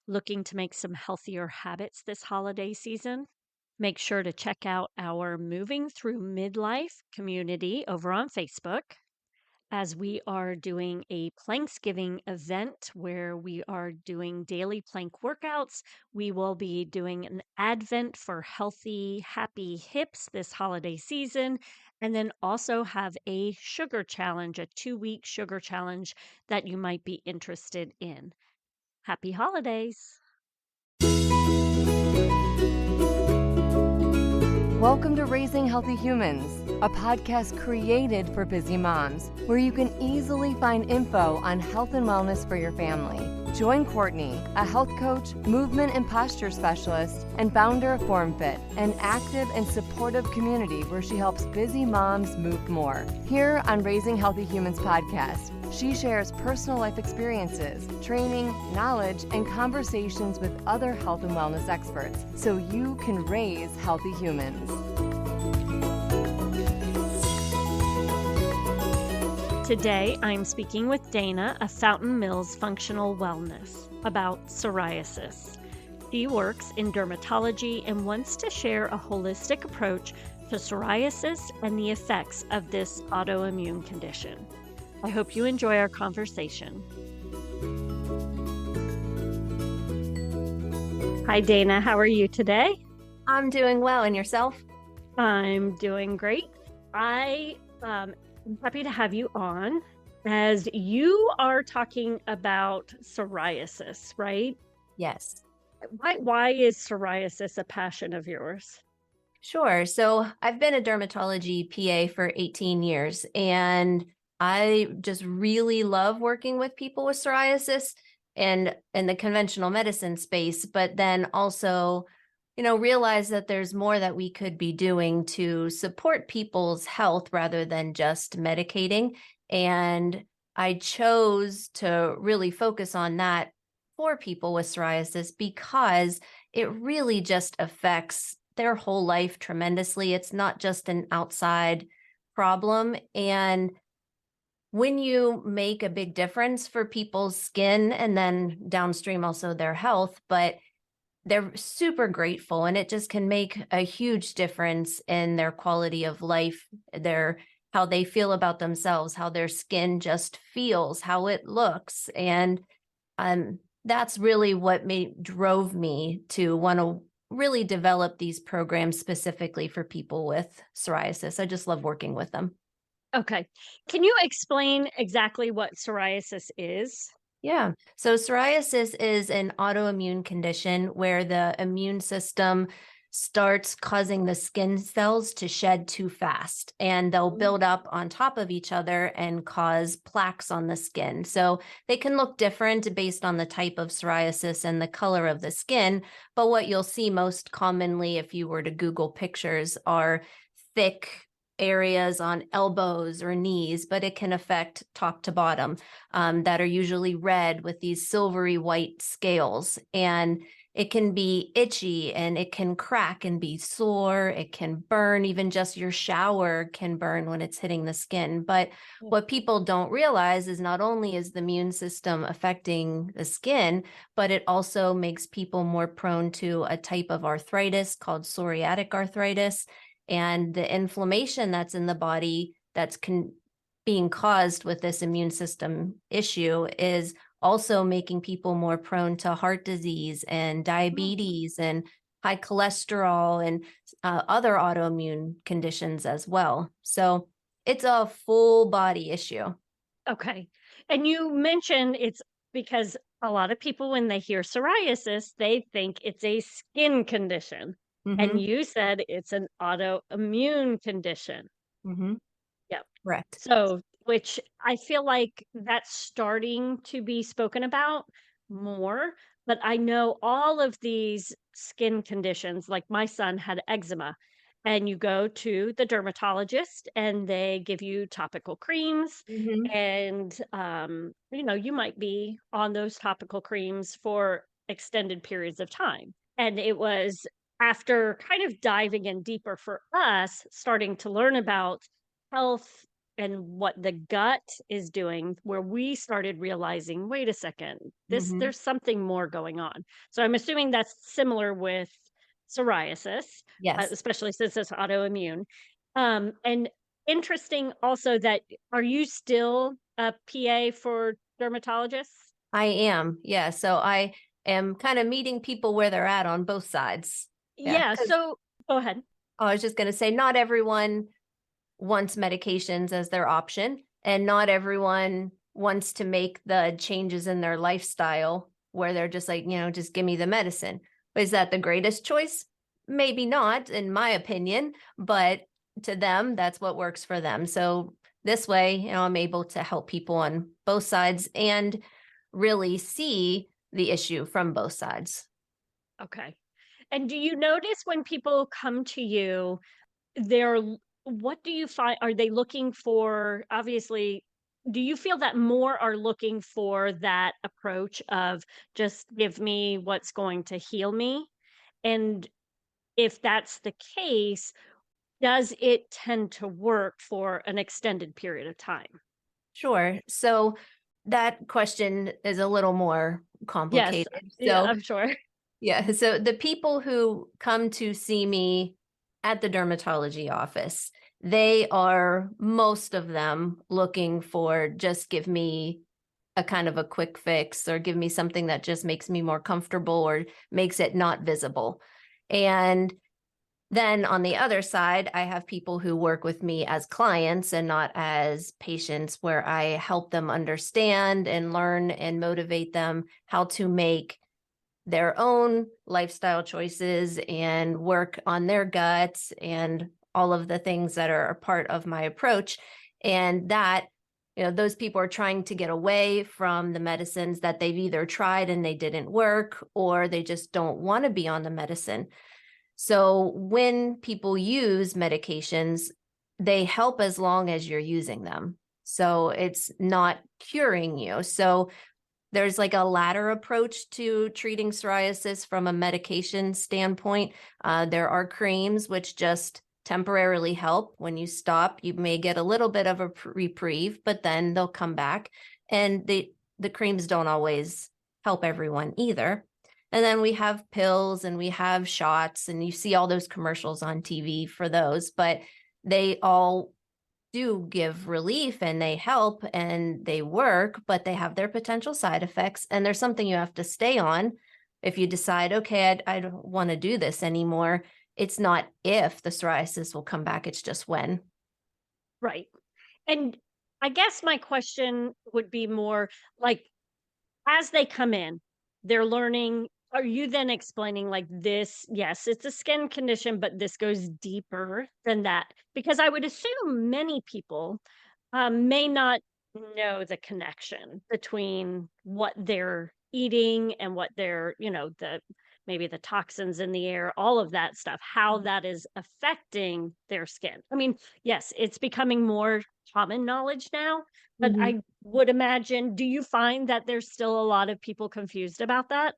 Looking to make some healthier habits this holiday season? Make sure to check out our Moving Through Midlife community over on Facebook, as we are doing a Planksgiving event where we are doing daily plank workouts. We will be doing an Advent for healthy, happy hips this holiday season, and then also have a sugar challenge, a 2-week sugar challenge that you might be interested in. Happy holidays! Welcome to Raising Healthy Humans, a podcast created for busy moms, where you can easily find info on health and wellness for your family. Join Courtney, a health coach, movement and posture specialist, and founder of FormFit, an active and supportive community where she helps busy moms move more. Here on Raising Healthy Humans podcast, she shares personal life experiences, training, knowledge, and conversations with other health and wellness experts so you can raise healthy humans. Today, I'm speaking with Dayna of Sutton Mills Functional Wellness about psoriasis. She works in dermatology and wants to share a holistic approach to psoriasis and the effects of this autoimmune condition. I hope you enjoy our conversation. Hi, Dayna. How are you today? I'm doing well. And yourself? I'm doing great. I'm happy to have you on as you are talking about psoriasis, right? Yes. Why is psoriasis a passion of yours? Sure. So I've been a dermatology PA for 18 years, and I just really love working with people with psoriasis and in the conventional medicine space, but then also, realize that there's more that we could be doing to support people's health rather than just medicating. And I chose to really focus on that for people with psoriasis because it really just affects their whole life tremendously. It's not just an outside problem. And when you make a big difference for people's skin and then downstream also their health, but they're super grateful, and it just can make a huge difference in their quality of life, how they feel about themselves, how their skin just feels, how it looks. And that's really what drove me to want to really develop these programs specifically for people with psoriasis. I just love working with them. Okay. Can you explain exactly what psoriasis is? Yeah. So psoriasis is an autoimmune condition where the immune system starts causing the skin cells to shed too fast, and they'll build up on top of each other and cause plaques on the skin. So they can look different based on the type of psoriasis and the color of the skin. But what you'll see most commonly if you were to Google pictures are thick areas on elbows or knees, but it can affect top to bottom, that are usually red with these silvery white scales. And it can be itchy, and it can crack and be sore. It can burn. Even just your shower can burn when it's hitting the skin. But what people don't realize is not only is the immune system affecting the skin, but it also makes people more prone to a type of arthritis called psoriatic arthritis. And the inflammation that's in the body that's being caused with this immune system issue is also making people more prone to heart disease and diabetes and high cholesterol and other autoimmune conditions as well. So it's a full body issue. Okay. And you mentioned it's because a lot of people, when they hear psoriasis, they think it's a skin condition. Mm-hmm. And you said it's an autoimmune condition. Mm-hmm. Yep. Correct. So, which I feel like that's starting to be spoken about more. But I know all of these skin conditions, like my son had eczema, and you go to the dermatologist and they give you topical creams. Mm-hmm. And, you might be on those topical creams for extended periods of time. And it was after kind of diving in deeper for us, starting to learn about health and what the gut is doing, where we started realizing, wait a second, Hmm. there's something more going on. So I'm assuming that's similar with psoriasis, Yes, especially since it's autoimmune. And interesting also that are you still a PA for dermatologists? I am. Yeah. So I am kind of meeting people where they're at on both sides. Yeah. Yeah. Because So go ahead. I was just going to say, not everyone wants medications as their option, and not everyone wants to make the changes in their lifestyle where they're just like, just give me the medicine. But is that the greatest choice? Maybe not, in my opinion, but to them, that's what works for them. So this way, I'm able to help people on both sides and really see the issue from both sides. Okay. And do you notice when people come to you, what do you find? Are they looking for, obviously, do you feel that more are looking for that approach of just give me what's going to heal me? And if that's the case, does it tend to work for an extended period of time? Sure. So that question is a little more Yes. complicated. Yeah, So I'm sure. yeah. So the people who come to see me at the dermatology office, they are most of them looking for just give me a kind of a quick fix or give me something that just makes me more comfortable or makes it not visible. And then on the other side, I have people who work with me as clients and not as patients, where I help them understand and learn and motivate them how to make their own lifestyle choices and work on their guts and all of the things that are a part of my approach. And that, those people are trying to get away from the medicines that they've either tried and they didn't work, or they just don't want to be on the medicine. So when people use medications, they help as long as you're using them. So it's not curing you. So there's like a ladder approach to treating psoriasis from a medication standpoint. There are creams which just temporarily help. When you stop, you may get a little bit of a reprieve, but then they'll come back. And the creams don't always help everyone either. And then we have pills and we have shots, and you see all those commercials on TV for those, but they all do give relief and they help and they work, but they have their potential side effects. And there's something you have to stay on if you decide, okay, I don't want to do this anymore. It's not if the psoriasis will come back, it's just when. Right. And I guess my question would be more like, as they come in, they're learning. Are you then explaining like this? Yes, it's a skin condition, but this goes deeper than that. Because I would assume many people may not know the connection between what they're eating and what they're, maybe the toxins in the air, all of that stuff, how that is affecting their skin. I mean, yes, it's becoming more common knowledge now, but Mhm. I would imagine, do you find that there's still a lot of people confused about that?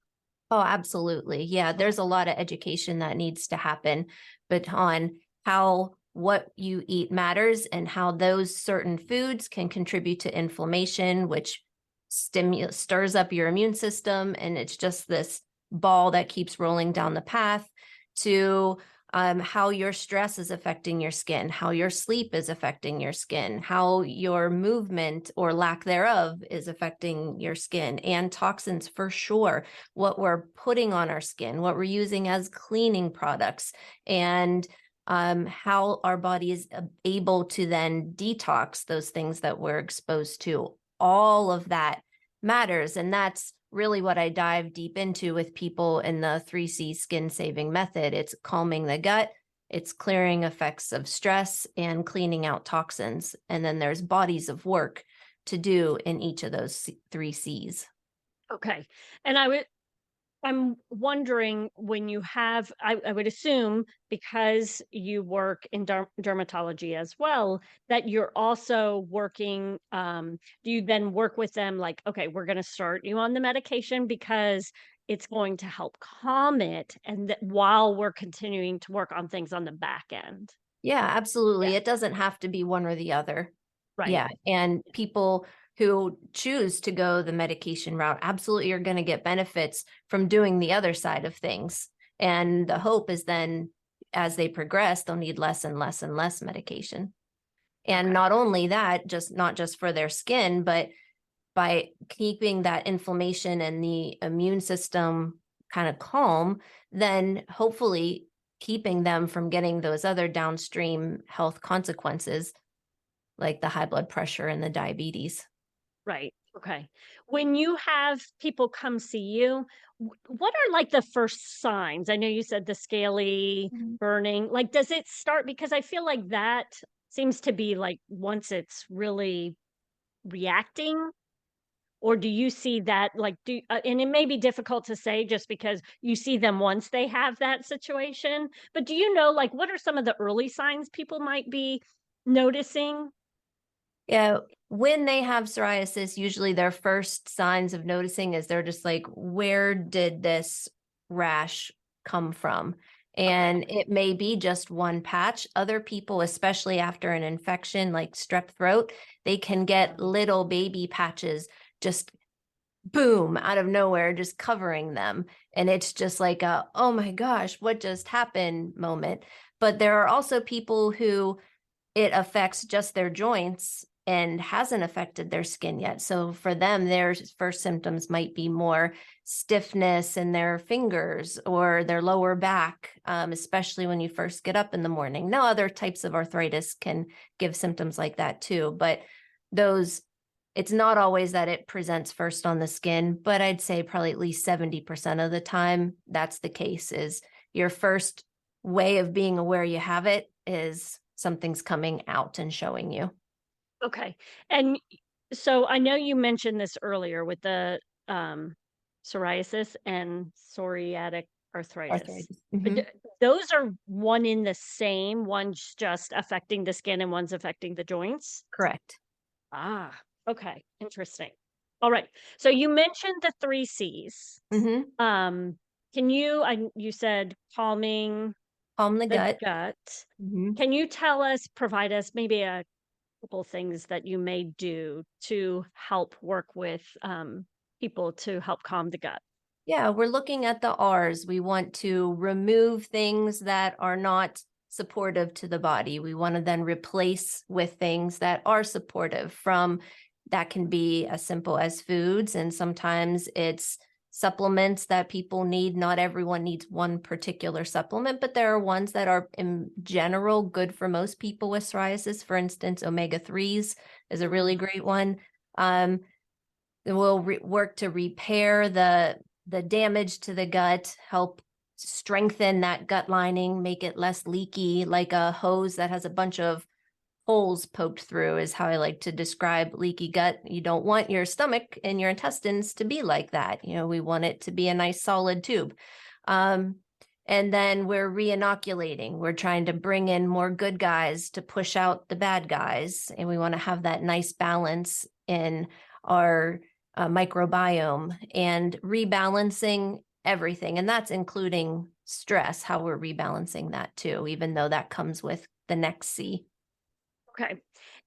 Oh, absolutely. Yeah, there's a lot of education that needs to happen, but on how what you eat matters and how those certain foods can contribute to inflammation, which stirs up your immune system. And it's just this ball that keeps rolling down the path to how your stress is affecting your skin, how your sleep is affecting your skin, how your movement or lack thereof is affecting your skin, and toxins for sure, what we're putting on our skin, what we're using as cleaning products, and how our body is able to then detox those things that we're exposed to. All of that matters. And that's really what I dive deep into with people in the 3C skin saving method. It's calming the gut, it's clearing effects of stress, and cleaning out toxins. And then there's bodies of work to do in each of those 3Cs. Okay. And I'm wondering when you have, I would assume because you work in dermatology as well, that you're also working. Do you then work with them like, okay, we're going to start you on the medication because it's going to help calm it, and that while we're continuing to work on things on the back end? Yeah, absolutely. Yeah. It doesn't have to be one or the other. Right. Yeah. And people who choose to go the medication route absolutely are going to get benefits from doing the other side of things. And the hope is then as they progress, they'll need less and less and less medication. And Okay. not only that, not just for their skin, but by keeping that inflammation and the immune system kind of calm, then hopefully keeping them from getting those other downstream health consequences like the high blood pressure and the diabetes. Right. Okay. When you have people come see you, what are like the first signs? I know you said the scaly Mhm. burning. Like, does it start? Because I feel like that seems to be like once it's really reacting, or do you see that like and it may be difficult to say just because you see them once they have that situation, but do you know like what are some of the early signs people might be noticing? Yeah, when they have psoriasis, usually their first signs of noticing is they're just like, where did this rash come from? Okay. And it may be just one patch. Other people, especially after an infection like strep throat, they can get little baby patches just boom out of nowhere, just covering them. And it's just like a, oh my gosh, what just happened moment. But there are also people who it affects just their joints and hasn't affected their skin yet. So for them, their first symptoms might be more stiffness in their fingers or their lower back, especially when you first get up in the morning. Now, other types of arthritis can give symptoms like that too, but those, it's not always that it presents first on the skin, but I'd say probably at least 70% of the time that's the case is your first way of being aware you have it is something's coming out and showing you. Okay. And so I know you mentioned this earlier with the um, psoriasis and psoriatic arthritis. Arthritis. D- Those are one in the same, one's just affecting the skin and one's affecting the joints. Correct. Ah, okay. Interesting. All right. So you mentioned the three C's. hmm Um, you said calming Calm the the gut. gut. hmm Can you provide us maybe a couple things that you may do to help work with people to help calm the gut. Yeah, we're looking at the R's. We want to remove things that are not supportive to the body. We want to then replace with things that are supportive from that can be as simple as foods. And sometimes it's supplements that people need. Not everyone needs one particular supplement, but there are ones that are in general good for most people with psoriasis. For instance, omega-3s is a really great one. Um, we'll work to repair the damage to the gut, help strengthen that gut lining, make it less leaky, like a hose that has a bunch of holes poked through is how I like to describe leaky gut. You don't want your stomach and your intestines to be like that. You know, we want it to be a nice solid tube. Um, and then we're reinoculating. We're trying to bring in more good guys to push out the bad guys. And we want to have that nice balance in our microbiome and rebalancing everything. And that's including stress, how we're rebalancing that too, even though that comes with the next C. Okay.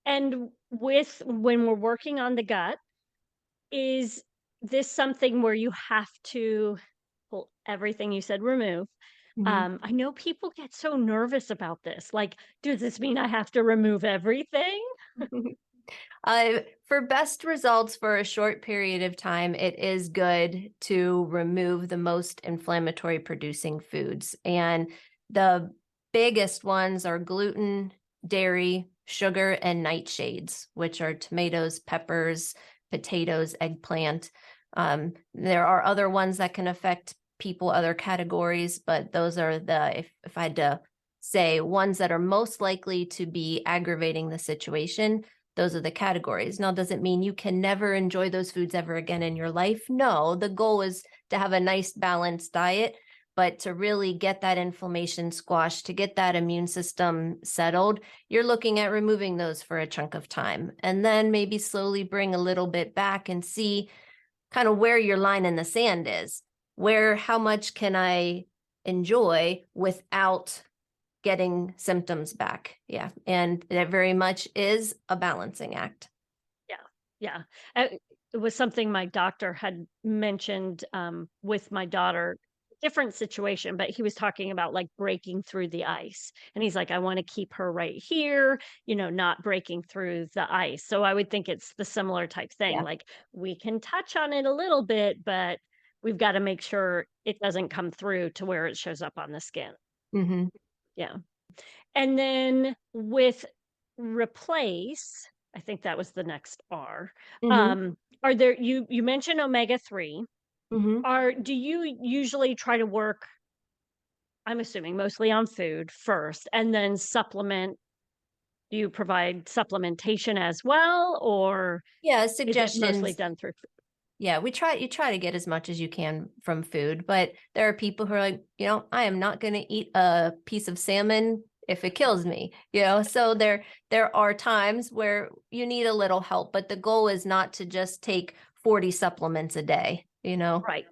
And with when we're working on the gut, is this something where you have to pull everything you said remove? Mhm. I know people get so nervous about this. Like, does this mean I have to remove everything? For best results for a short period of time, it is good to remove the most inflammatory producing foods. And the biggest ones are gluten, dairy, sugar, and nightshades, which are tomatoes, peppers, potatoes, eggplant. There are other ones that can affect people, other categories, but those are if I had to say ones that are most likely to be aggravating the situation, those are the categories. Now, does it mean you can never enjoy those foods ever again in your life? No, the goal is to have a nice balanced diet, but to really get that inflammation squashed, to get that immune system settled, you're looking at removing those for a chunk of time and then maybe slowly bring a little bit back and see kind of where your line in the sand is. How much can I enjoy without getting symptoms back. Yeah. And that very much is a balancing act. Yeah. Yeah. It was something my doctor had mentioned with my daughter, different situation, but he was talking about like breaking through the ice. And he's like, I want to keep her right here, not breaking through the ice. So I would think it's the similar type thing. Yeah. Like we can touch on it a little bit, but we've got to make sure it doesn't come through to where it shows up on the skin. Mm-hmm. Yeah. And then with replace, I think that was the next R. Mm-hmm. Are there you mentioned omega-3. Mm-hmm. Do you usually try to work, I'm assuming mostly on food first and then supplement? Do you provide supplementation as well, or Yeah, is it mostly suggestions. done through food? Yeah, you try to get as much as you can from food, but there are people who are like, I am not going to eat a piece of salmon if it kills me, so there are times where you need a little help, but the goal is not to just take 40 supplements a day. Right.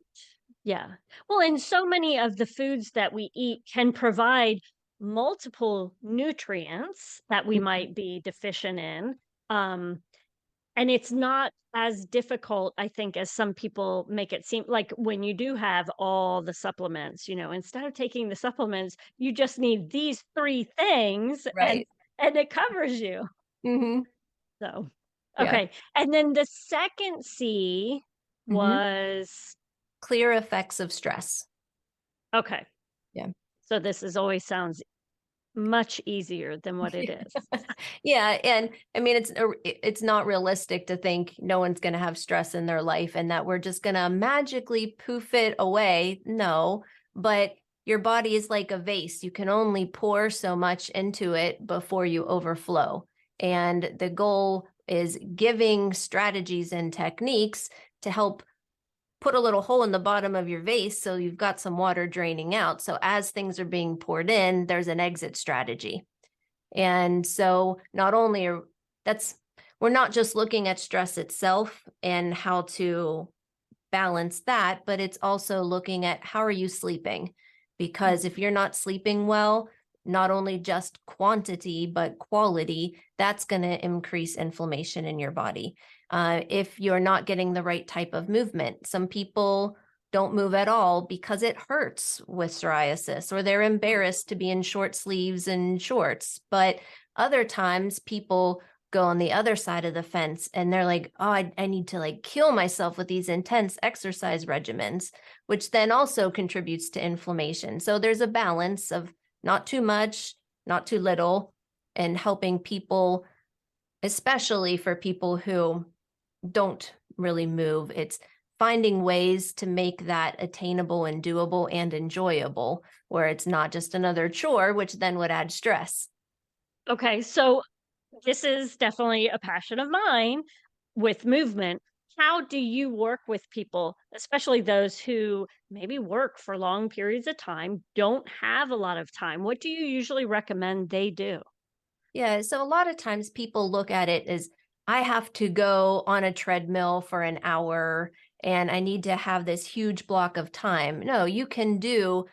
Yeah. Well, and so many of the foods that we eat can provide multiple nutrients that we Mhm. might be deficient in. Um, and it's not as difficult, I think, as some people make it seem. Like when you do have all the supplements, instead of taking the supplements, you just need these three things Right. and it covers you. Hmm. So, Yeah. okay. And then the second C Hmm. was Clear effects of stress. okay. Yeah. So this is always sounds much easier than what it is. Yeah, and I mean it's not realistic to think no one's going to have stress in their life and that we're just going to magically poof it away. No, but your body is like a vase. You can only pour so much into it before you overflow. And the goal is giving strategies and techniques to help put a little hole in the bottom of your vase so you've got some water draining out. So as things are being poured in, there's an exit strategy. And so not only we're not just looking at stress itself and how to balance that, but it's also looking at how are you sleeping? Because if you're not sleeping well, not only just quantity, but quality, that's going to increase inflammation in your body. If you're not getting the right type of movement, some people don't move at all because it hurts with psoriasis, or they're embarrassed to be in short sleeves and shorts. But other times people go on the other side of the fence and they're like, oh, I need to like kill myself with these intense exercise regimens, which then also contributes to inflammation. So there's a balance of not too much, not too little, and helping people, especially for people who don't really move. It's finding ways to make that attainable and doable and enjoyable, where it's not just another chore, which then would add stress. Okay, so this is definitely a passion of mine with movement. How do you work with people, especially those who maybe work for long periods of time, don't have a lot of time? What do you usually recommend they do? Yeah, so a lot of times people look at it as I have to go on a treadmill for an hour and I need to have this huge block of time. No, you can do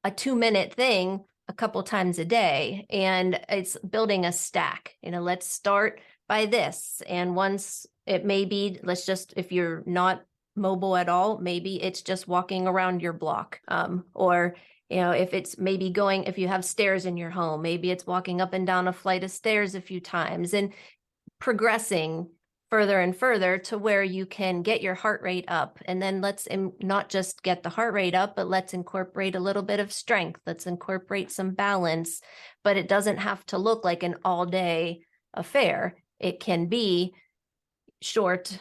a 2-minute thing a couple times a day, and it's building a stack. Let's start by this. And once it may be, if you're not mobile at all, maybe it's just walking around your block. Or if it's maybe if you have stairs in your home, maybe it's walking up and down a flight of stairs a few times and progressing further and further to where you can get your heart rate up. And then let's not just get the heart rate up, but let's incorporate a little bit of strength. Let's incorporate some balance, but it doesn't have to look like an all day affair. It can be short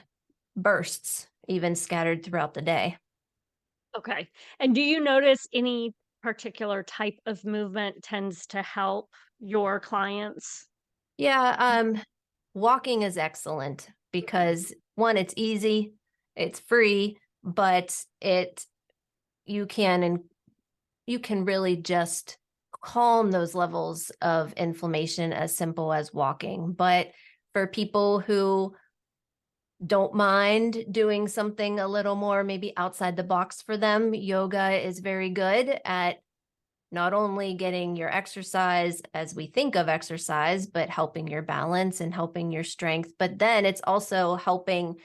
bursts, even scattered throughout the day. Okay. And do you notice any particular type of movement tends to help your clients? Yeah, walking is excellent because one, it's easy, it's free, but you can and you can really just calm those levels of inflammation as simple as walking. But for people who don't mind doing something a little more maybe outside the box for them, yoga is very good at not only getting your exercise as we think of exercise, but helping your balance and helping your strength. But then it's also helping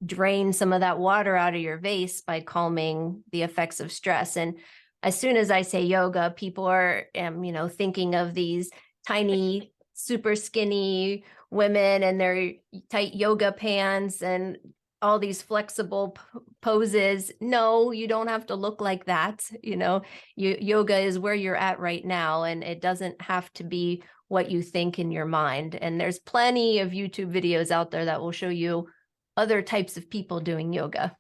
drain some of that water out of your vase by calming the effects of stress. And as soon as I say yoga, people are, thinking of these tiny, super skinny women and their tight yoga pants and all these flexible poses. No, you don't have to look like that. Yoga is where you're at right now, and it doesn't have to be what you think in your mind. And there's plenty of YouTube videos out there that will show you other types of people doing yoga.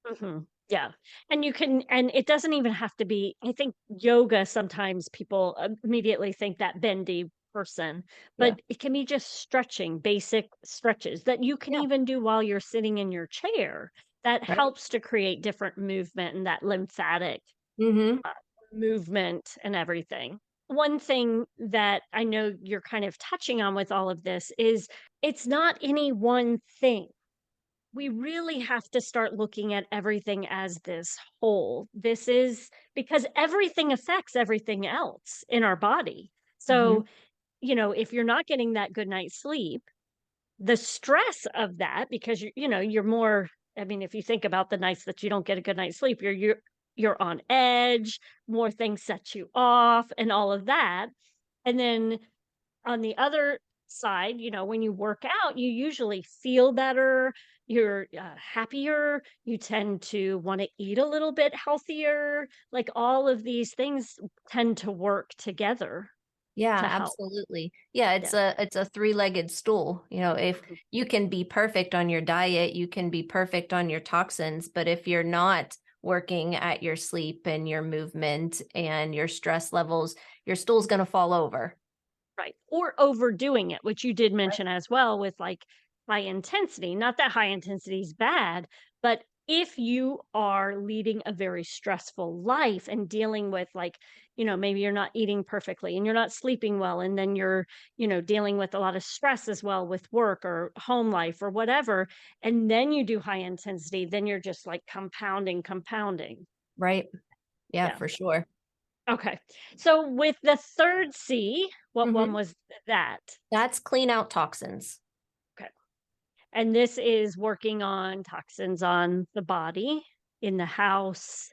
Mhm. Yeah. And it doesn't even have to be, I think yoga, sometimes people immediately think that bendy person, Yeah. but it can be just stretching, basic stretches that you can Yeah. even do while you're sitting in your chair. That Right. helps to create different movement and that lymphatic Mm-hmm. uh, movement and everything. One thing that I know you're kind of touching on with all of this is it's not any one thing. We really have to start looking at everything as this whole. This is because everything affects everything else in our body. Mm-hmm. So, if you're not getting that good night's sleep, the stress of that, because you're more, I mean, if you think about the nights that you don't get a good night's sleep, you're on edge, more things set you off and all of that. And then on the other side, when you work out, you usually feel better, you're happier, you tend to want to eat a little bit healthier. Like all of these things tend to work together Yeah, to help. absolutely. Yeah, Yeah. it's a three-legged stool. If Mhm. you can be perfect on your diet, you can be perfect on your toxins, but if you're not working at your sleep and your movement and your stress levels, your stool's going to fall over. Right. Or overdoing it, which you did Right. mention as well with like high intensity. Not that high intensity is bad, but if you are leading a very stressful life and dealing with like, maybe you're not eating perfectly and you're not sleeping well, and then you're, dealing with a lot of stress as well with work or home life or whatever, and then you do high intensity, then you're just like compounding, compounding. Right. Yeah, Yeah. for sure. Okay. So with the third C, what one Hmm. was that? That's clean out toxins. Okay. And this is working on toxins on the body, in the house.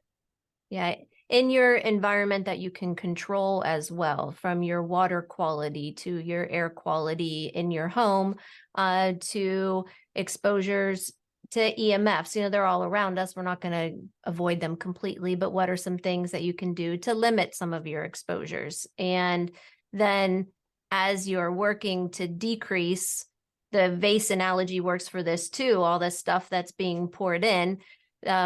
Yeah, in your environment that you can control as well, from your water quality to your air quality in your home, to exposures to EMFs. They're all around us. We're not going to avoid them completely, but what are some things that you can do to limit some of your exposures? And then as you're working to decrease, the vase analogy works for this too, all this stuff that's being poured in.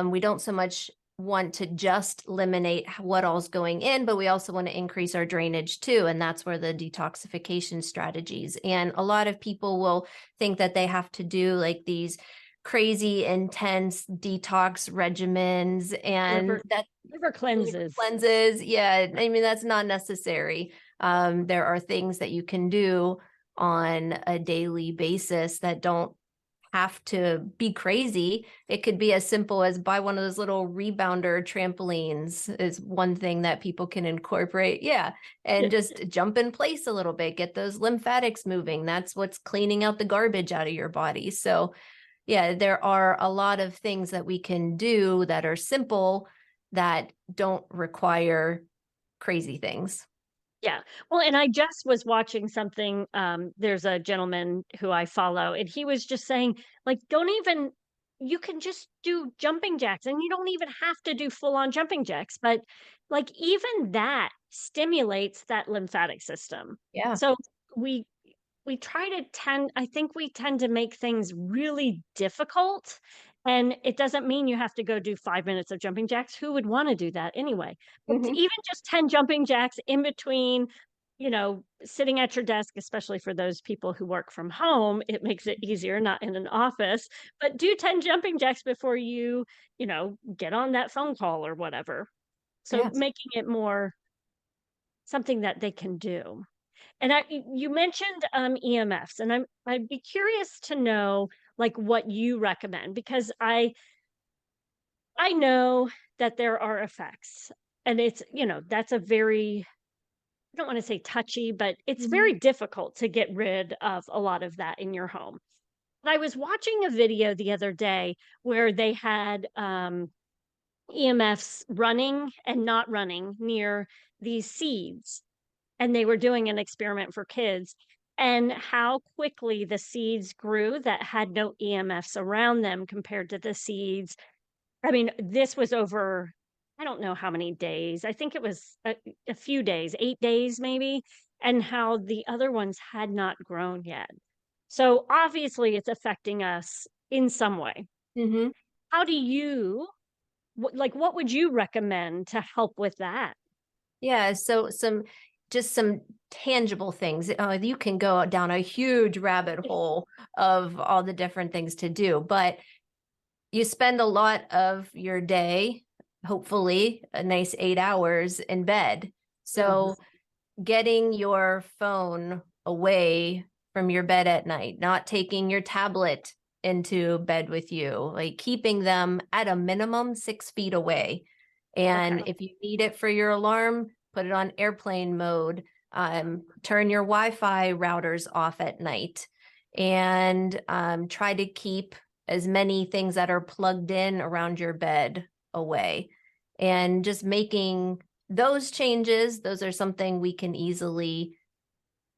We don't so much want to just eliminate what all's going in, but we also want to increase our drainage too. And that's where the detoxification strategies. And a lot of people will think that they have to do like these crazy intense detox regimens and River that river cleanses. cleanses. Yeah, I mean, that's not necessary. There are things that you can do on a daily basis that don't have to be crazy. It could be as simple as buy one of those little rebounder trampolines is one thing that people can incorporate. Yeah. Yeah. And just jump in place a little bit, get those lymphatics moving. That's what's cleaning out the garbage out of your body. So yeah, there are a lot of things that we can do that are simple that don't require crazy things. Yeah. Well, and I just was watching something. There's a gentleman who I follow, and he was just saying, like, don't even, you can just do jumping jacks, and you don't even have to do full on jumping jacks, but like, even that stimulates that lymphatic system. Yeah. So we, I think we tend to make things really difficult. And it doesn't mean you have to go do 5 minutes of jumping jacks. Who would want to do that anyway? But Hmm. even just 10 jumping jacks in between, sitting at your desk, especially for those people who work from home, it makes it easier, not in an office. But do 10 jumping jacks before get on that phone call or whatever. So Yeah. making it more something that they can do. And you mentioned EMFs, and I'd be curious to know like what you recommend, because I know that there are effects And it's, that's a very, I don't want to say touchy, but it's Mhm. very difficult to get rid of a lot of that in your home. But I was watching a video the other day where they had EMFs running and not running near these seeds. And they were doing an experiment for kids and how quickly the seeds grew that had no EMFs around them compared to the seeds. I mean, this was over, I don't know how many days. I think it was a few days, 8 days maybe, and how the other ones had not grown yet. So obviously, it's affecting us in some way. Mhm. How do you, like, what would you recommend to help with that? Yeah, so some tangible things. You can go down a huge rabbit hole of all the different things to do, but you spend a lot of your day, hopefully a nice 8 hours in bed. Mhm. So getting your phone away from your bed at night, not taking your tablet into bed with you, like keeping them at a minimum 6 feet away. And Okay. if you need it for your alarm, put it on airplane mode. Turn your Wi-Fi routers off at night, and try to keep as many things that are plugged in around your bed away. And just making those changes, those are something we can easily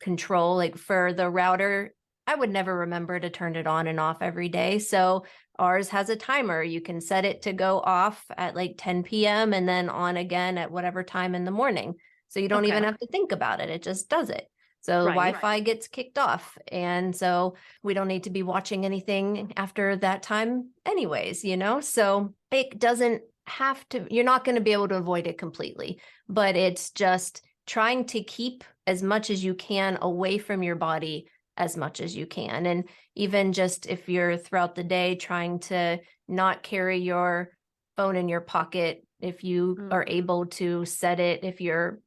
control. Like for the router, I would never remember to turn it on and off every day. So ours has a timer. You can set it to go off at like 10 p.m. and then on again at whatever time in the morning. So you don't even Okay. have to think about it. It just does it. So the Right. Wi-Fi gets kicked off. And so we don't need to be watching anything after that time anyways. So it doesn't have to, you're not going to be able to avoid it completely, but it's just trying to keep as much as you can away from your body as much as you can. And even just if you're throughout the day trying to not carry your phone in your pocket, if you are Mhm. able to set it, if you're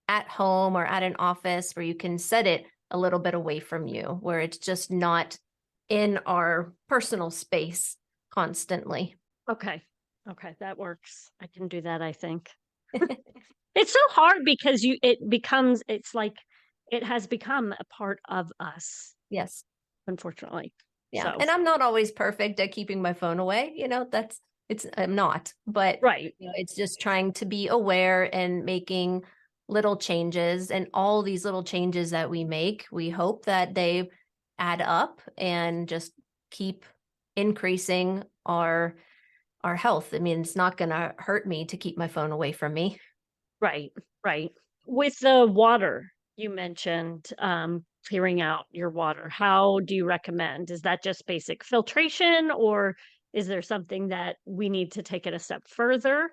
at home or at an office where you can set it a little bit away from you, where it's just not in our personal space constantly. Okay. Okay, that works. I can do that, I think. It's so hard because it's like it has become a part of us, Yes. unfortunately. Yeah. So, And I'm not always perfect at keeping my phone away. I'm not, but right, it's just trying to be aware and making little changes. And all these little changes that we make, we hope that they add up and just keep increasing our health. I mean, it's not going to hurt me to keep my phone away from me. right, right. With the water, you mentioned, clearing out your water. How do you recommend? Is that just basic filtration, or is there something that we need to take it a step further?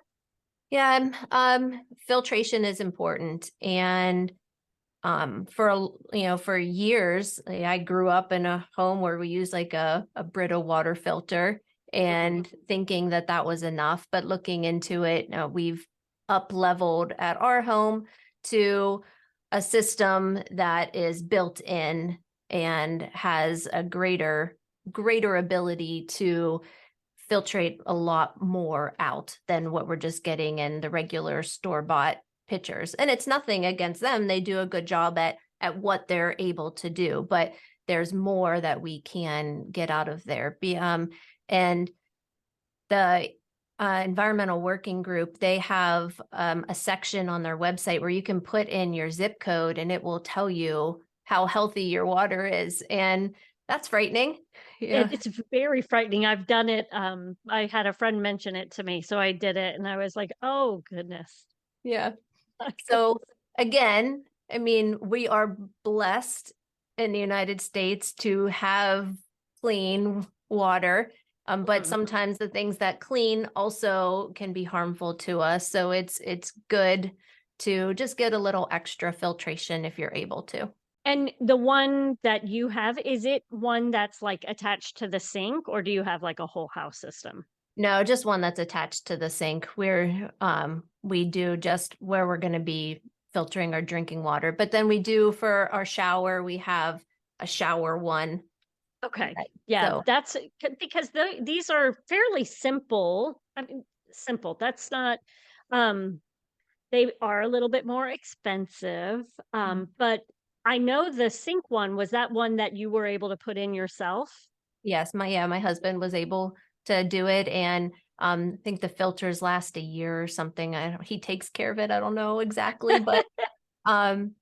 Yeah, filtration is important. And for years, I grew up in a home where we used like a Brita water filter, Mhm. and thinking that that was enough. But looking into it, we've up leveled at our home to a system that is built in and has a greater ability to filtrate a lot more out than what we're just getting in the regular store-bought pitchers. And it's nothing against them. They do a good job at what they're able to do, but there's more that we can get out of there. And the environmental working group, they have a section on their website where you can put in your zip code and it will tell you how healthy your water is. And that's frightening. Yeah. It's very frightening. I've done it, I had a friend mention it to me, so I did it, and I was like, "Oh, goodness." Yeah. So again, I mean, we are blessed in the United States to have clean water, but Mhm. sometimes the things that clean also can be harmful to us. So it's good to just get a little extra filtration if you're able to. And the one that you have, is it one that's, like, attached to the sink, or do you have, like, a whole house system? No, just one that's attached to the sink. We do just where we're going to be filtering our drinking water. But then we do for our shower, we have a shower one. Okay. Right. Yeah, So that's because these are fairly simple. I mean, simple. That's not, um They are a little bit more expensive, but I know the sink one, was that one that you were able to put in yourself? Yes, my husband was able to do it, and I think the filters last a year or something. He takes care of it. I don't know exactly, but um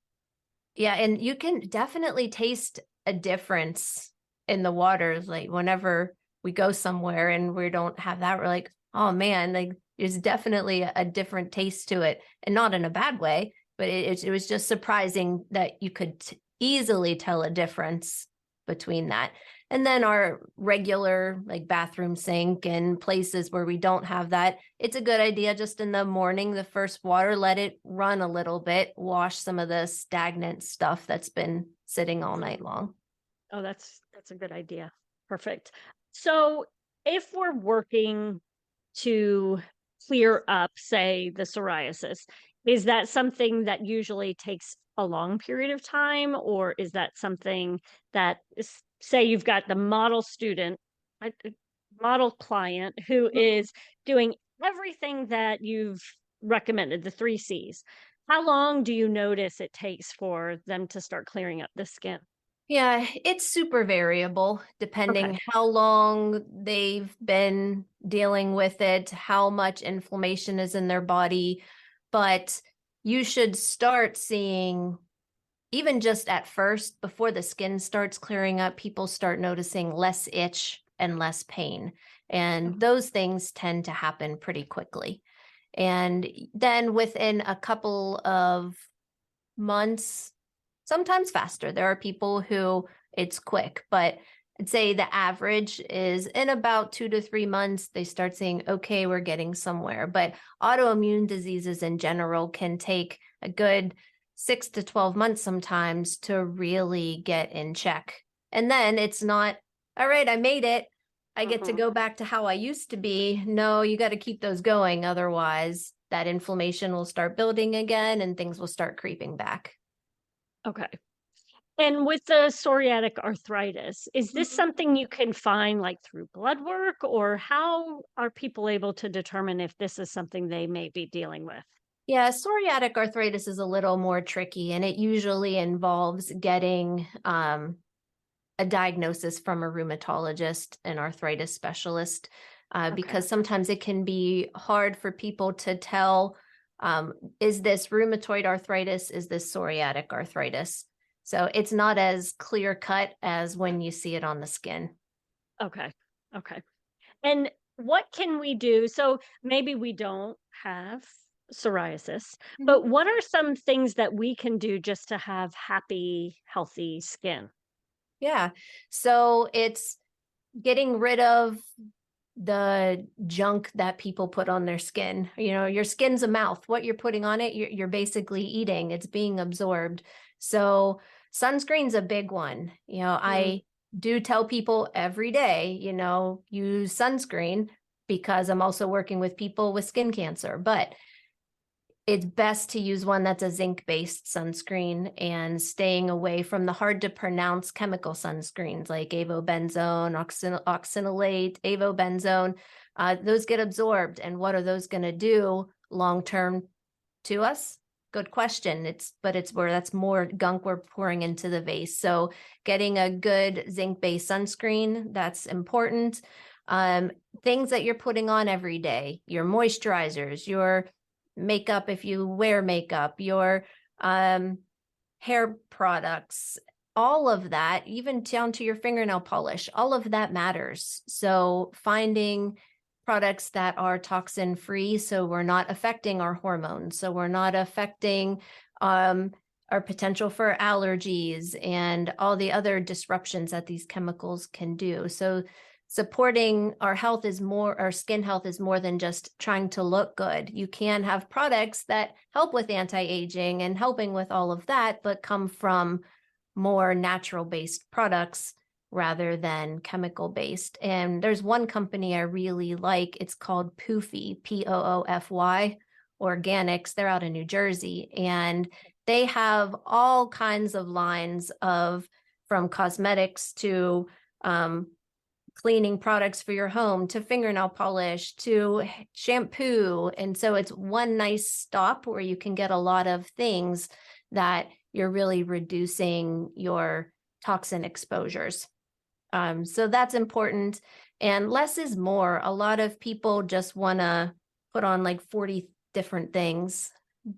yeah, and you can definitely taste a difference in the waters. Like whenever we go somewhere and we don't have that, we're like, oh man, like there's definitely a different taste to it, and not in a bad way, but it was just surprising that you could easily tell a difference between that. And then our regular like bathroom sink and places where we don't have that, it's a good idea just in the morning, the first water, let it run a little bit, wash some of the stagnant stuff that's been sitting all night long. Oh, that's a good idea. Perfect. So, if we're working to clear up, say, the psoriasis, is that something that usually takes a long period of time, or is that something that say you've got the model student, model client who is doing everything that you've recommended, the 3 Cs. How long do you notice it takes for them to start clearing up the skin? Yeah, it's super variable Okay. depending how long they've been dealing with it, how much inflammation is in their body. But you should start seeing, even just at first, before the skin starts clearing up, people start noticing less itch and less pain. And Oh, those things tend to happen pretty quickly. And then within a couple of months, sometimes faster. There are people who it's quick, but I'd say the average is in about 2 to 3 months, they start saying, okay, we're getting somewhere. But autoimmune diseases in general can take a good 6 to 12 months sometimes to really get in check. And then it's not, all right, I made it. I get to mhm. go back to how I used to be. No, you got to keep those going. Otherwise, that inflammation will start building again and things will start creeping back. Okay. And with the psoriatic arthritis, is this Mhm. something you can find like through blood work, or how are people able to determine if this is something they may be dealing with? Yeah, psoriatic arthritis is a little more tricky, and it usually involves getting a diagnosis from a rheumatologist, an arthritis specialist, Okay. because sometimes it can be hard for people to tell, is this rheumatoid arthritis? Is this psoriatic arthritis? So it's not as clear cut as when you see it on the skin. Okay. Okay. And what can we do? So maybe we don't have psoriasis, but what are some things that we can do just to have happy, healthy skin? Yeah. So it's getting rid of the junk that people put on their skin. You know, your skin's a mouth. What you're putting on it, you're basically eating. It's being absorbed. So sunscreen's a big one. You know, Mm, I do tell people every day, you know, use sunscreen because I'm also working with people with skin cancer. But it's best to use one that's a zinc-based sunscreen and staying away from the hard to pronounce chemical sunscreens like avobenzone, oxynolate, avobenzone. Those get absorbed. And what are those going to do long term to us? Good question. It's where that's more gunk we're pouring into the vase. So getting a good zinc-based sunscreen, that's important. Um, Things that you're putting on every day, your moisturizers, your makeup if you wear makeup, your hair products, all of that, even down to your fingernail polish, all of that matters. So finding products that are toxin free, so we're not affecting our hormones, so we're not affecting our potential for allergies and all the other disruptions that these chemicals can do. So supporting our health is more, our skin health is more than just trying to look good. You can have products that help with anti-aging and helping with all of that, but come from more natural based products rather than chemical based. And there's one company I really like. It's called Poofy, Poofy Organics. They're out in New Jersey, and they have all kinds of lines of, from cosmetics to cleaning products for your home to fingernail polish to shampoo. And so it's one nice stop where you can get a lot of things that you're really reducing your toxin exposures. So that's important. And less is more. A lot of people just want to put on like 40 different things.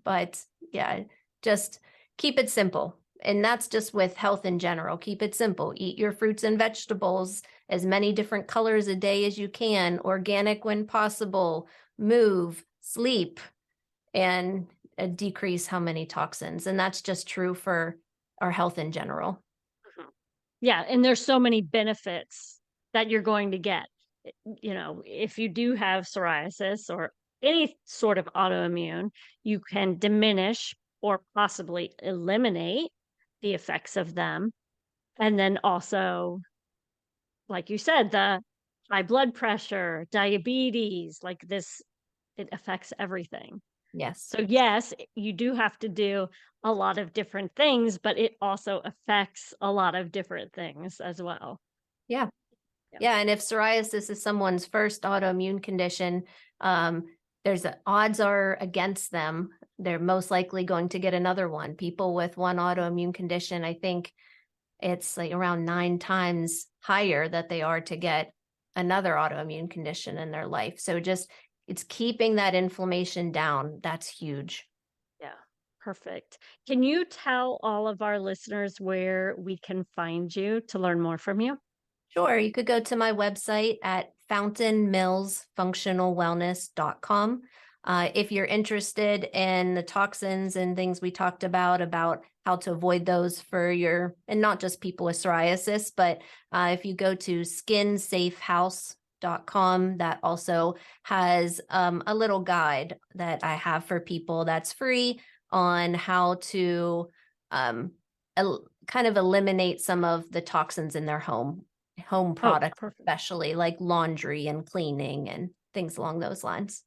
But yeah, just keep it simple. And that's just with health in general. Keep it simple. Eat your fruits and vegetables, as many different colors a day as you can, organic when possible, move, sleep, and decrease how many toxins. And that's just true for our health in general. Yeah, and there's so many benefits that you're going to get. If you do have psoriasis or any sort of autoimmune, you can diminish or possibly eliminate the effects of them. And then also, like you said, the high blood pressure, diabetes, like this, it affects everything. Yes. So yes, you do have to do a lot of different things, but it also affects a lot of different things as well. Yeah. Yeah. Yeah. And if psoriasis is someone's first autoimmune condition, odds are against them. They're most likely going to get another one. People with one autoimmune condition, I think it's like around 9 times higher that they are to get another autoimmune condition in their life. So it's keeping that inflammation down. That's huge. Yeah. Perfect. Can you tell all of our listeners where we can find you to learn more from you? Sure. You could go to my website at fountainmillsfunctionalwellness.com. If you're interested in the toxins and things we talked about how to avoid those and not just people with psoriasis, but if you go to skinsafehouse.com, that also has a little guide that I have for people that's free on how to kind of eliminate some of the toxins in their home products, especially like laundry and cleaning and things along those lines.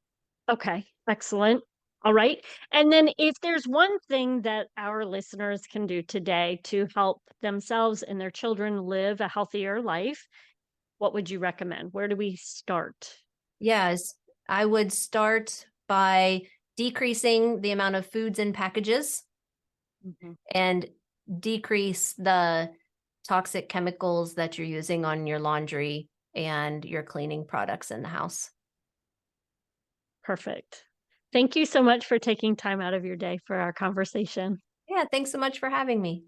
Okay, excellent. All right. And then if there's one thing that our listeners can do today to help themselves and their children live a healthier life, what would you recommend? Where do we start? Yes, I would start by decreasing the amount of foods in packages and decrease the toxic chemicals that you're using on your laundry and your cleaning products in the house. Perfect. Thank you so much for taking time out of your day for our conversation. Yeah, thanks so much for having me.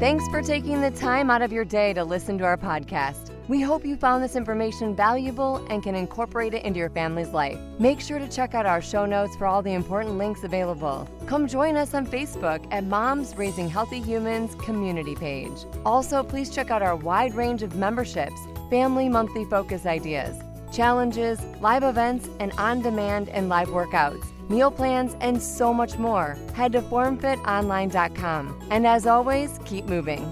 Thanks for taking the time out of your day to listen to our podcast. We hope you found this information valuable and can incorporate it into your family's life. Make sure to check out our show notes for all the important links available. Come join us on Facebook at Moms Raising Healthy Humans community page. Also, please check out our wide range of memberships, family monthly focus ideas, challenges, live events, and on-demand and live workouts, meal plans, and so much more. Head to formfitonline.com. And as always, keep moving.